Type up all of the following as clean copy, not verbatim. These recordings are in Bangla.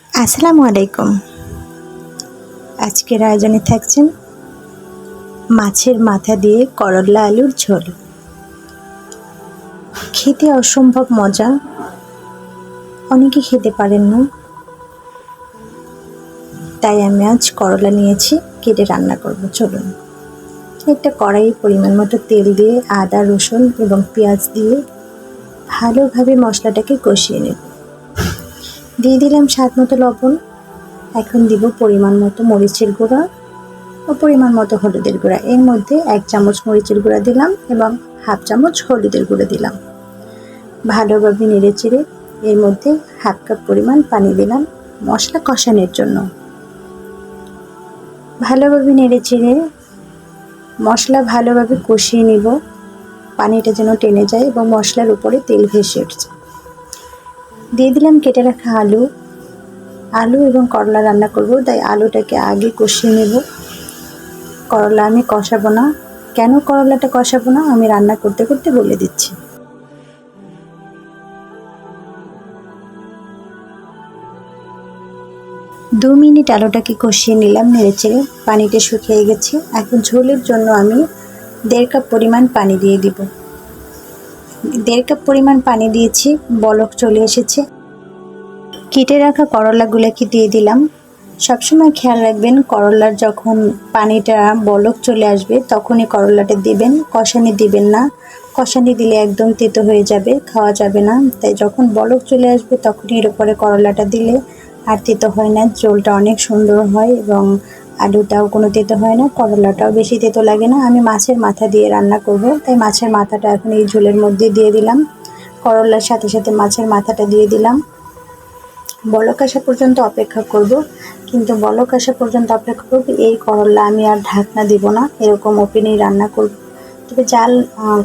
আসসালামু আলাইকুম। আজকের আয়োজনে থাকছেন মাছের মাথা দিয়ে করলা আলুর ঝোল। খেতে অসম্ভব মজা, অনেকে খেতে পারেন না, তাই আমি আজ করলা নিয়েছি, কেটে রান্না করব। চলুন, একটা কড়াইয়ে পরিমাণ মতো তেল দিয়ে আদা রসুন এবং পেঁয়াজ দিয়ে ভালোভাবে মশলাটাকে কষিয়ে নেব। দিয়ে দিলাম স্বাদ মতো লবণ। এখন দিব পরিমাণ মতো মরিচের গুঁড়া ও পরিমাণ মতো হলুদের গুঁড়া। এর মধ্যে 1 চামচ মরিচের গুঁড়া দিলাম এবং হাফ চামচ হলুদের গুঁড়া দিলাম। ভালোভাবে নেড়েচেড়ে এর মধ্যে হাফ কাপ পরিমাণ পানি দিলাম মশলা কষানোর জন্য। ভালোভাবে নেড়েচেড়ে মশলা ভালোভাবে কষিয়ে নিব, পানিটা যেন টেনে যায় এবং মশলার উপরে তেল ভেসে উঠছে। দিয়ে দিলাম কেটে রাখা আলু এবং করলা রান্না করব, তাই আলুটাকে আগে কষিয়ে নেব। করলা আমি কষাবো না। কেন করলাটা কষাবো না আমি রান্না করতে করতে বলে দিচ্ছি। দু মিনিট আলুটাকে কষিয়ে নিলাম নেড়েচেড়ে, পানিটা শুকিয়ে গেছে। এখন ঝোলের জন্য আমি 1.5 কাপ পরিমাণ পানি দিয়ে দিব। 1.5 কাপ পরিমাণ পানি দিয়েছি, বলক চলে এসেছে। কেটে রাখা করলাগুলোকে দিয়ে দিলাম। সবসময় খেয়াল রাখবেন, করলার যখন পানিটা বলক চলে আসবে তখনই করলাটা দিবেন, কষানি দিবেন না। কষানি দিলে একদম তেতো হয়ে যাবে, খাওয়া যাবে না। তাই যখন বলক চলে আসবে তখনই এর উপরে করলাটা দিলে আর তেতো হয় না, ঝোলটা অনেক সুন্দর হয় এবং আলুটাও কোনো তেতো হয় না, করলাটাও বেশি তেতো লাগে না। আমি মাছের মাথা দিয়ে রান্না করব, তাই মাছের মাথাটা এখন এই ঝোলের মধ্যে দিয়ে দিলাম। করলার সাথে সাথে মাছের মাথাটা দিয়ে দিলাম। বলক আসা পর্যন্ত অপেক্ষা করব, কিন্তু বলক আসা পর্যন্ত অপেক্ষা করব। এই করলা আমি আর ঢাকনা দিব না, এরকম ওপেনেই রান্না করব। তবে জাল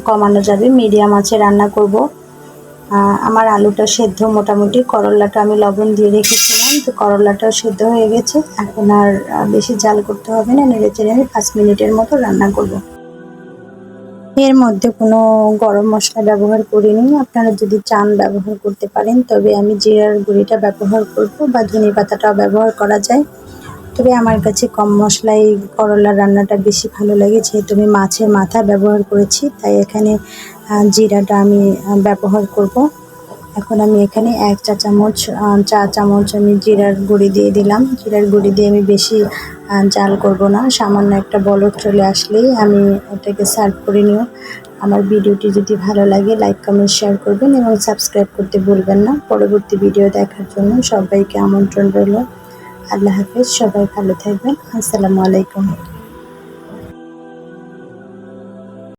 কমানো যাবে, মিডিয়াম আঁচে রান্না করব। আমার আলুটা সেদ্ধ মোটামুটি, করলাটা আমি লবণ দিয়ে রেখেছিলাম, তো করলাটাও সেদ্ধ হয়ে গেছে। এখন আর বেশি জাল করতে হবে না, নেড়েচেড়ে আমি 5 মিনিটের মতো রান্না করব। এর মধ্যে কোনো গরম মশলা ব্যবহার করিনি, আপনারা যদি চান ব্যবহার করতে পারেন, তবে আমি জিরার গুঁড়িটা ব্যবহার করব বা ধনে পাতাটাও ব্যবহার করা যায়। তবে আমার কাছে কম মশলায় করলার রান্নাটা বেশি ভালো লাগে, যেহেতু আমি মাছের মাথা ব্যবহার করেছি, তাই এখানে জিরাটা আমি ব্যবহার করব। এখন আমি এখানে 1 চা চামচ আমি জিরার গুঁড়ি দিয়ে দিলাম। জিরার গুঁড়ি দিয়ে আমি বেশি জাল করব না, সামান্য একটা বলক চলে আসলেই আমি এটাকে সার্ভ করে নিও। আমার ভিডিওটি যদি ভালো লাগে লাইক কমেন্ট শেয়ার করবেন এবং সাবস্ক্রাইব করতে ভুলবেন না। পরবর্তী ভিডিও দেখার জন্য সবাইকে আমন্ত্রণ রইল। আল্লাহ হাফেজ, সবাই ভালো থাকবেন। আসসালামু আলাইকুম।